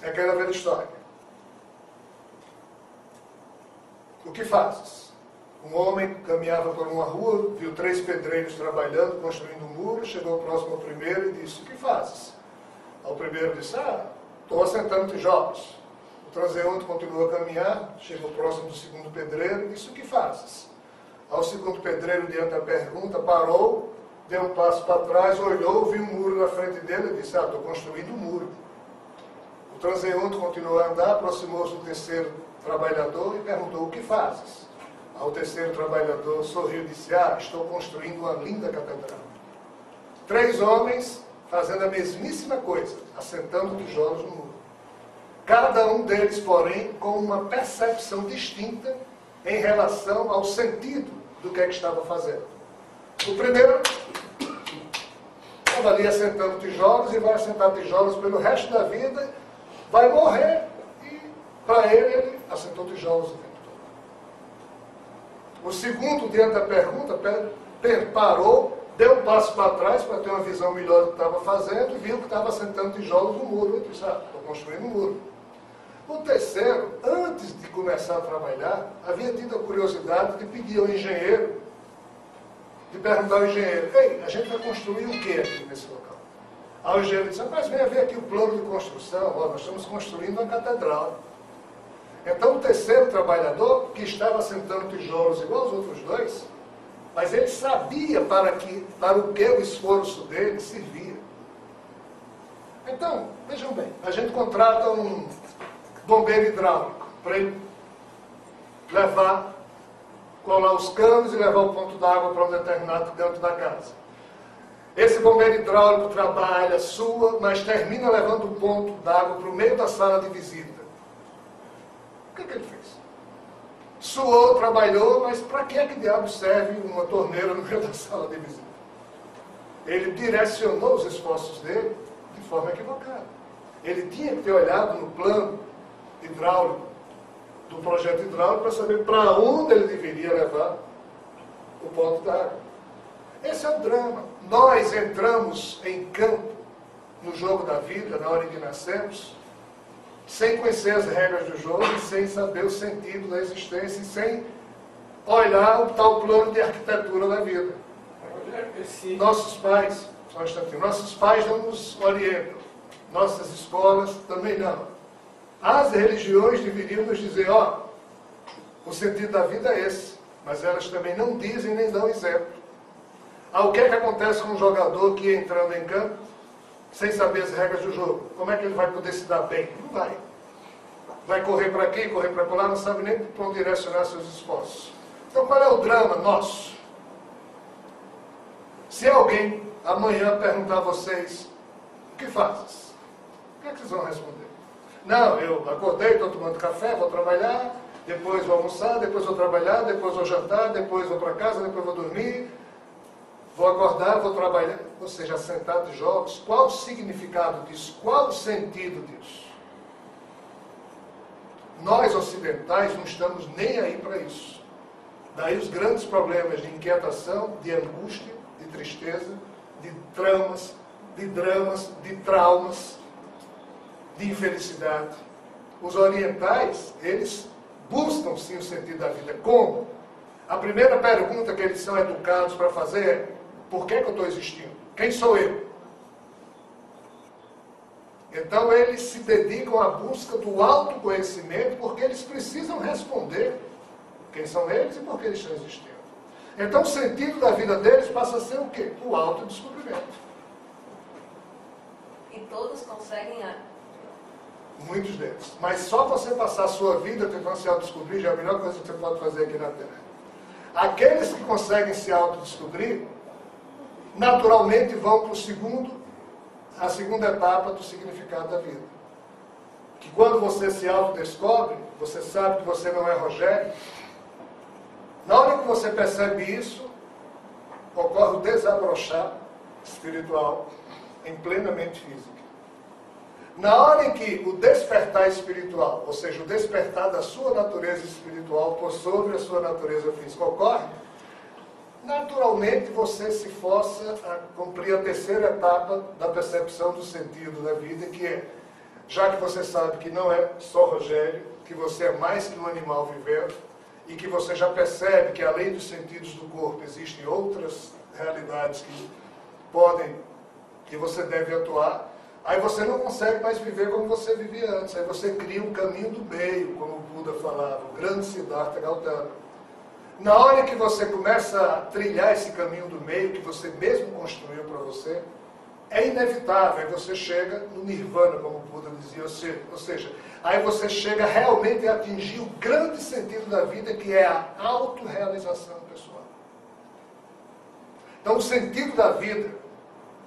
É aquela velha história. O que fazes? Um homem caminhava por uma rua, viu 3 pedreiros trabalhando, construindo um muro, chegou próximo ao primeiro e disse: o que fazes? Ao primeiro disse: estou assentando tijolos. O transeunte continuou a caminhar, chegou próximo do segundo pedreiro e disse: o que fazes? Ao segundo pedreiro, diante da pergunta, parou, deu um passo para trás, olhou, viu um muro na frente dele e disse: estou construindo um muro. O transeunte continuou a andar, aproximou-se do terceiro trabalhador e perguntou: o que fazes? Ao terceiro trabalhador sorriu e disse: estou construindo uma linda catedral. 3 homens fazendo a mesmíssima coisa, assentando tijolos no muro. Cada um deles, porém, com uma percepção distinta em relação ao sentido do que é que estava fazendo. O primeiro estava ali assentando tijolos e vai assentar tijolos pelo resto da vida, vai morrer e, para ele assentou tijolos o tempo todo. O segundo, diante da pergunta, parou, deu um passo para trás para ter uma visão melhor do que estava fazendo e viu que estava assentando tijolos no muro. Ele disse: estou construindo um muro. O terceiro, antes de começar a trabalhar, havia tido a curiosidade de pedir ao engenheiro, de perguntar ao engenheiro: ei, a gente vai construir o que aqui nesse local? Aí o engenheiro disse: mas venha ver aqui o plano de construção, nós estamos construindo uma catedral. Então o terceiro trabalhador, que estava assentando tijolos igual aos outros 2, mas ele sabia para o que o esforço dele servia. Então, vejam bem, a gente contrata um bombeiro hidráulico para ele levar, colar os canos e levar o ponto d'água para um determinado canto da casa. Esse bombeiro hidráulico trabalha, sua, mas termina levando o ponto d'água para o meio da sala de visita. O que ele fez? Suou, trabalhou, mas para que diabo serve uma torneira no meio da sala de visita? Ele direcionou os esforços dele de forma equivocada. Ele tinha que ter olhado no plano hidráulico, do projeto hidráulico, para saber para onde ele deveria levar o ponto d'água. Esse é o drama. Nós entramos em campo no jogo da vida, na hora em que nascemos, sem conhecer as regras do jogo, sem saber o sentido da existência, e sem olhar o tal plano de arquitetura da vida. Nossos pais, só um instantinho, nossos pais não nos orientam, nossas escolas também não. As religiões deveriam nos dizer: o sentido da vida é esse, mas elas também não dizem nem dão exemplo. O que é que acontece com um jogador que entrando em campo, sem saber as regras do jogo? Como é que ele vai poder se dar bem? Não vai. Vai correr para aqui, correr para lá, não sabe nem para onde direcionar seus esforços. Então qual é o drama nosso? Se alguém amanhã perguntar a vocês: o que fazes? O que é que vocês vão responder? Não, eu acordei, estou tomando café, vou trabalhar, depois vou almoçar, depois vou trabalhar, depois vou jantar, depois vou para casa, depois vou dormir, vou acordar, vou trabalhar. Ou seja, assentar tijolos. Qual o significado disso? Qual o sentido disso? Nós ocidentais não estamos nem aí para isso. Daí os grandes problemas de inquietação, de angústia, de tristeza, de traumas, de dramas, de traumas, de infelicidade. Os orientais, eles buscam sim o sentido da vida. Como? A primeira pergunta que eles são educados para fazer é: por que eu estou existindo? Quem sou eu? Então eles se dedicam à busca do autoconhecimento, porque eles precisam responder quem são eles e por que eles estão existindo. Então o sentido da vida deles passa a ser o quê? O autodescobrimento. E todos conseguem Muitos deles. Mas só você passar a sua vida tentando se autodescobrir já é a melhor coisa que você pode fazer aqui na Terra. Aqueles que conseguem se autodescobrir, naturalmente vão para a segunda etapa do significado da vida. Que quando você se autodescobre, você sabe que você não é Rogério. Na hora que você percebe isso, ocorre o desabrochar espiritual em plenamente física. Na hora em que o despertar espiritual, ou seja, o despertar da sua natureza espiritual por sobre a sua natureza física ocorre, naturalmente você se força a cumprir a terceira etapa da percepção do sentido da vida, que é já que você sabe que não é só Rogério, que você é mais que um animal vivendo, e que você já percebe que além dos sentidos do corpo existem outras realidades que você deve atuar, aí você não consegue mais viver como você vivia antes, aí você cria um caminho do meio, como o Buda falava, o grande Siddhartha Gautama. Na hora que você começa a trilhar esse caminho do meio, que você mesmo construiu para você, é inevitável, aí você chega no Nirvana, como o Buda dizia, ou seja, aí você chega realmente a atingir o grande sentido da vida, que é a autorrealização pessoal. Então, o sentido da vida,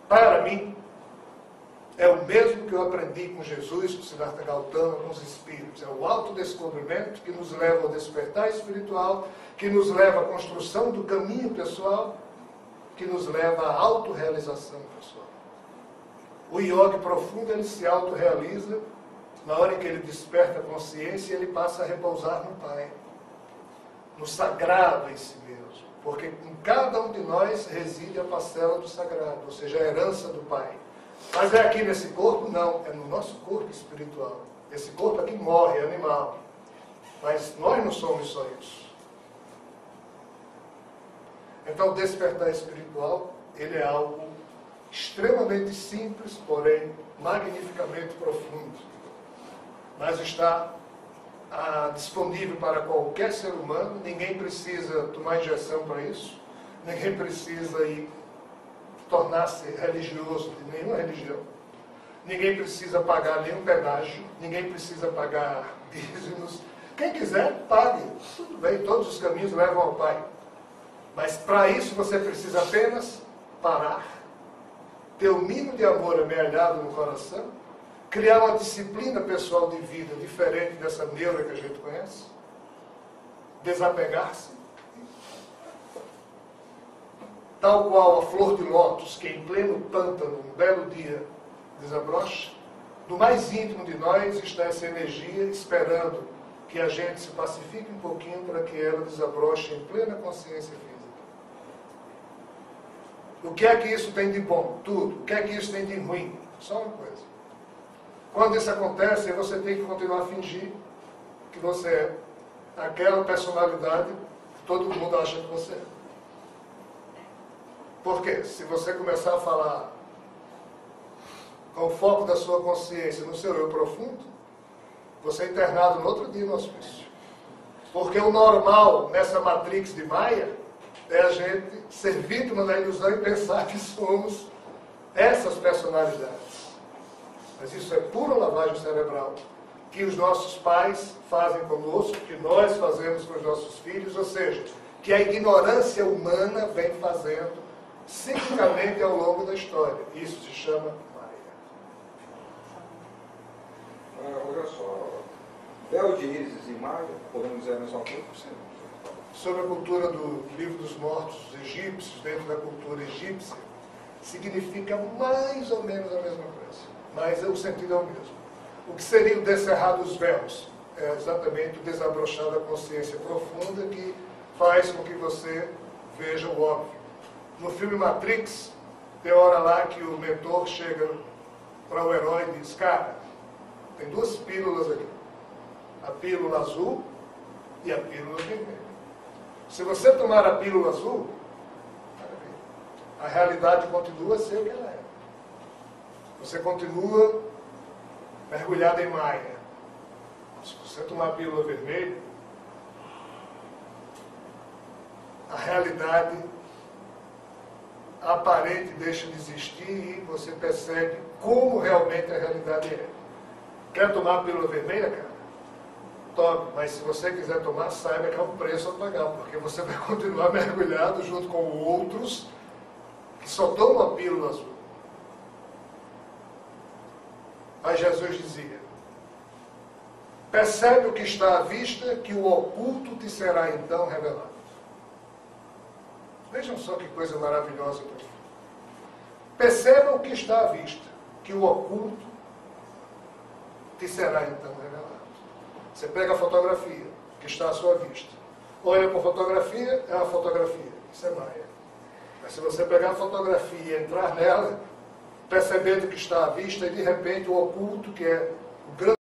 para mim, é o mesmo que eu aprendi com Jesus, com Siddhartha Gautama, com os espíritos. É o autodescobrimento que nos leva ao despertar espiritual, que nos leva à construção do caminho pessoal, que nos leva à autorrealização pessoal. O yogi profundo, ele se autorrealiza na hora em que ele desperta a consciência, ele passa a repousar no Pai, no sagrado em si mesmo. Porque em cada um de nós reside a parcela do sagrado, ou seja, a herança do Pai. Mas é aqui nesse corpo? Não, é no nosso corpo espiritual. Esse corpo aqui morre, é animal. Mas nós não somos só isso. Então, o despertar espiritual, ele é algo extremamente simples, porém magnificamente profundo. Mas está disponível para qualquer ser humano, ninguém precisa tomar injeção para isso, ninguém precisa tornar-se religioso de nenhuma religião, ninguém precisa pagar nenhum pedágio, ninguém precisa pagar dízimos. Quem quiser, pague. Tudo bem, todos os caminhos levam ao Pai. Mas para isso você precisa apenas parar, ter o mínimo de amor amealhado no coração, criar uma disciplina pessoal de vida diferente dessa neura que a gente conhece, desapegar-se, tal qual a flor de lótus que em pleno pântano, um belo dia, desabrocha. No mais íntimo de nós está essa energia esperando que a gente se pacifique um pouquinho para que ela desabroche em plena consciência física. O que é que isso tem de bom? Tudo. O que é que isso tem de ruim? Só uma coisa. Quando isso acontece, você tem que continuar a fingir que você é aquela personalidade que todo mundo acha que você é. Por quê? Se você começar a falar com o foco da sua consciência no seu eu profundo, você é internado no outro dia no hospício. Porque o normal nessa matrix de Maia é a gente ser vítima da ilusão e pensar que somos essas personalidades. Mas isso é pura lavagem cerebral, que os nossos pais fazem conosco, que nós fazemos com os nossos filhos, ou seja, que a ignorância humana vem fazendo ciclicamente ao longo da história. Isso se chama Maia. Olha só, Bel de Íris e Maia, podemos dizer a mesma coisa? Sobre a cultura do livro dos mortos egípcios, dentro da cultura egípcia, significa mais ou menos a mesma coisa, mas o sentido é o mesmo. O que seria o descerrar dos véus? É exatamente o desabrochar da consciência profunda que faz com que você veja o óbvio. No filme Matrix, tem hora lá que o mentor chega para o herói e diz: cara, tem duas pílulas aqui, a pílula azul e a pílula vermelha. Se você tomar a pílula azul, a realidade continua a ser o que ela é. Você continua mergulhado em Maia. Se você tomar a pílula vermelha, a realidade aparente deixa de existir e você percebe como realmente a realidade é. Quer tomar a pílula vermelha, cara? Tome, mas se você quiser tomar, saiba que é um preço a pagar, porque você vai continuar mergulhado junto com outros que só tomam a pílula azul. Aí Jesus dizia: percebe o que está à vista, que o oculto te será então revelado. Vejam só que coisa maravilhosa. Perceba o que está à vista, que o oculto te será então revelado. Você pega a fotografia que está à sua vista, olha para a fotografia, é uma fotografia, isso é Maia. Mas se você pegar a fotografia e entrar nela, percebendo que está à vista, e de repente o oculto, que é O grande